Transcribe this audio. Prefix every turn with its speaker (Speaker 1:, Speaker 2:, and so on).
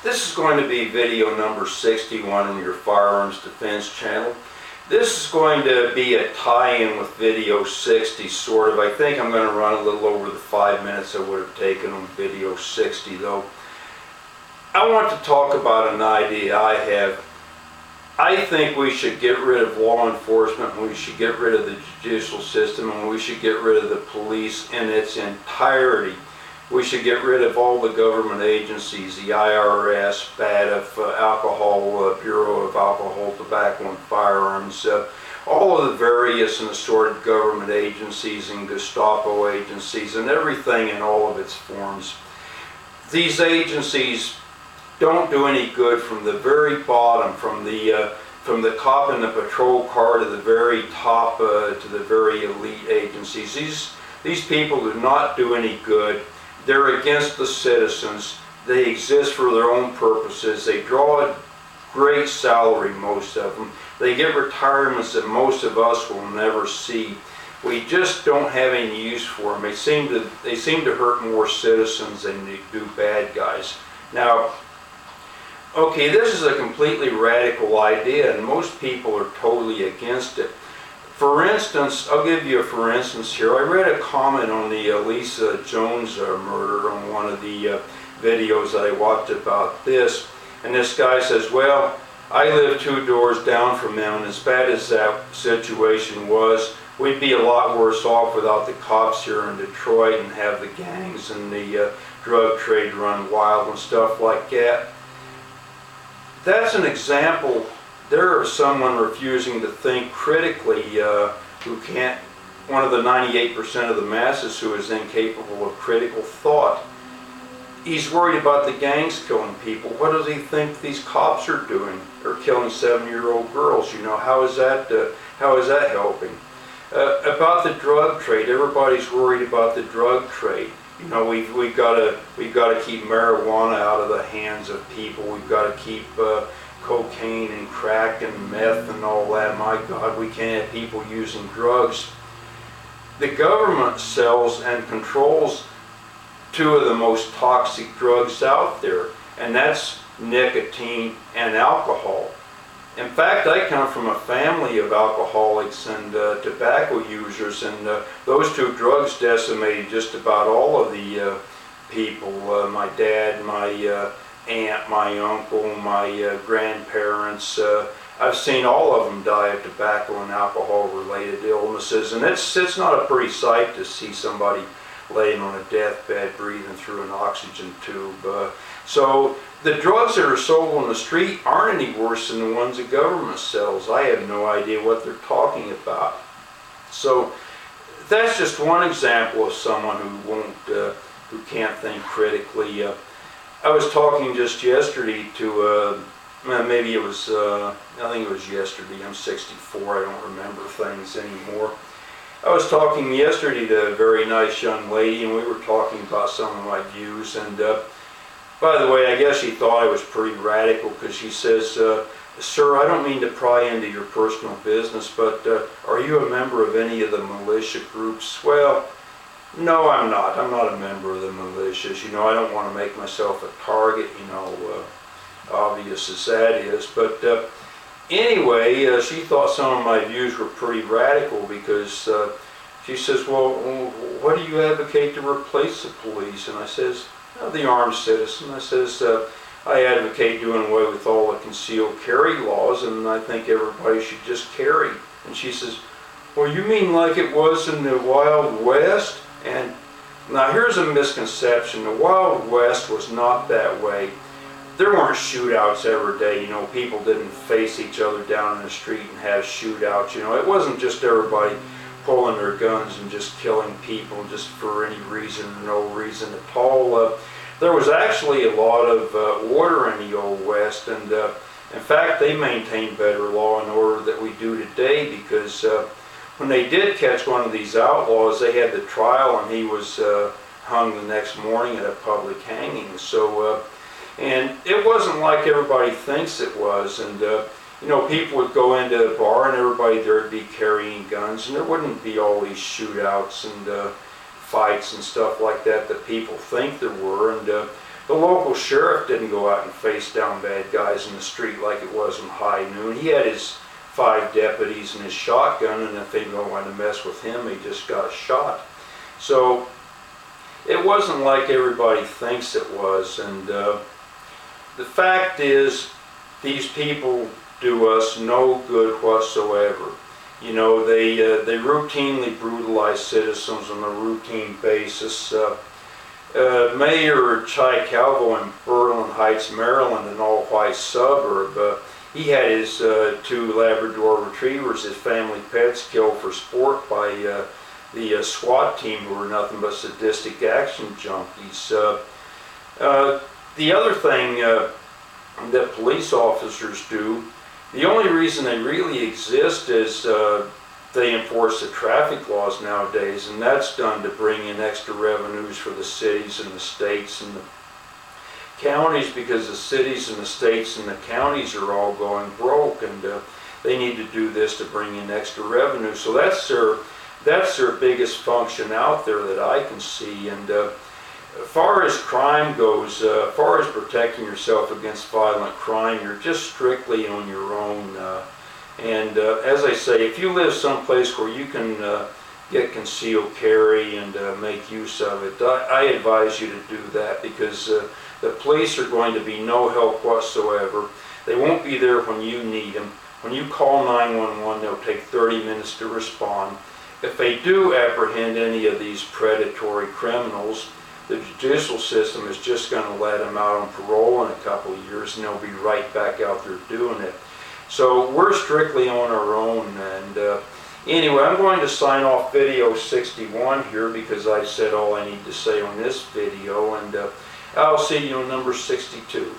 Speaker 1: This is going to be video number 61 on your Firearms Defense channel. This is going to be a tie-in with video 60, sort of. I think I'm going to run a little over the 5 minutes I would have taken on video 60, though. I want to talk about an idea I have. I think we should get rid of law enforcement, and we should get rid of the judicial system, and we should get rid of the police in its entirety. We should get rid of all the government agencies, the IRS, BADF, Alcohol, Bureau of Alcohol, Tobacco, and Firearms, all of the various and assorted government agencies and Gestapo agencies and everything in all of its forms. These agencies don't do any good from the very bottom, from the cop in the patrol car to the very top, to the very elite agencies. These people do not do any good. They're against the citizens. They exist for their own purposes. They draw a great salary, most of them. They get retirements that most of us will never see. We just don't have any use for them. They seem to hurt more citizens than they do bad guys. Now, okay, this is a completely radical idea, and most people are totally against it. For instance, I'll give you a for instance here. I read a comment on the Lisa Jones murder on one of the videos that I watched about this, and this guy says, well, I live 2 doors down from them, and as bad as that situation was, we'd be a lot worse off without the cops here in Detroit and have the gangs and the drug trade run wild and stuff like that. That's an example. There is someone refusing to think critically, who can't, one of the 98% of the masses who is incapable of critical thought. He's worried about the gangs killing people. What does he think these cops are doing? They're killing 7-year-old girls. You know, how is that helping? About the drug trade, everybody's worried about the drug trade. You know, we've got to keep marijuana out of the hands of people. We've got to keep cocaine and crack and meth and all that. My God, we can't have people using drugs. The government sells and controls 2 of the most toxic drugs out there, and that's nicotine and alcohol. In fact, I come from a family of alcoholics and tobacco users, and those 2 drugs decimated just about all of the people. My dad, my aunt, my uncle, my grandparents. I've seen all of them die of tobacco and alcohol-related illnesses, and it's not a pretty sight to see somebody laying on a deathbed breathing through an oxygen tube. So the drugs that are sold on the street aren't any worse than the ones the government sells. I have no idea what they're talking about. So that's just one example of someone who can't think critically. I was talking just yesterday to, maybe it was, I think it was yesterday. I'm 64, I don't remember things anymore. I was talking yesterday to a very nice young lady, and we were talking about some of my views. And by the way, I guess she thought I was pretty radical, because she says, sir, I don't mean to pry into your personal business, but are you a member of any of the militia groups? Well, no, I'm not. I'm not a member of the militias. You know, I don't want to make myself a target, you know, obvious as that is. But anyway, she thought some of my views were pretty radical, because she says, well, what do you advocate to replace the police? And I says, the armed citizen. I says, I advocate doing away with all the concealed carry laws, and I think everybody should just carry. And she says, well, you mean like it was in the Wild West? And now here's a misconception. The Wild West was not that way. There weren't shootouts every day. You know, people didn't face each other down in the street and have shootouts. You know, it wasn't just everybody pulling their guns and just killing people just for any reason or no reason at all. There was actually a lot of order in the Old West, and in fact, they maintained better law and order than we do today, because when they did catch one of these outlaws, they had the trial, and he was hung the next morning at a public hanging. So, and it wasn't like everybody thinks it was. And you know, people would go into a bar, and everybody there would be carrying guns, and there wouldn't be all these shootouts and fights and stuff like that that people think there were. And The local sheriff didn't go out and face down bad guys in the street like it was in high noon. He had his 5 deputies and his shotgun, and if they wanted to mess with him, he just got shot. So it wasn't like everybody thinks it was, and the fact is, these people do us no good whatsoever. You know, they routinely brutalize citizens on a routine basis. Mayor Chi Calvo in Berlin Heights, Maryland, an all-white suburb, he had his 2 Labrador retrievers, his family pets, killed for sport by the SWAT team, who were nothing but sadistic action junkies. The other thing that police officers do, the only reason they really exist is they enforce the traffic laws nowadays, and that's done to bring in extra revenues for the cities and the states and the counties, because the cities and the states and the counties are all going broke, and they need to do this to bring in extra revenue. So that's their biggest function out there that I can see. And as far as crime goes, as far as protecting yourself against violent crime, you're just strictly on your own. And as I say, if you live someplace where you can get concealed carry and make use of it, I advise you to do that, because the police are going to be no help whatsoever. They won't be there when you need them. When you call 911, they'll take 30 minutes to respond. If they do apprehend any of these predatory criminals, the judicial system is just going to let them out on parole in a couple of years, and they'll be right back out there doing it. So we're strictly on our own. And anyway, I'm going to sign off video 61 here, because I've said all I need to say on this video, and I'll see you on number 62.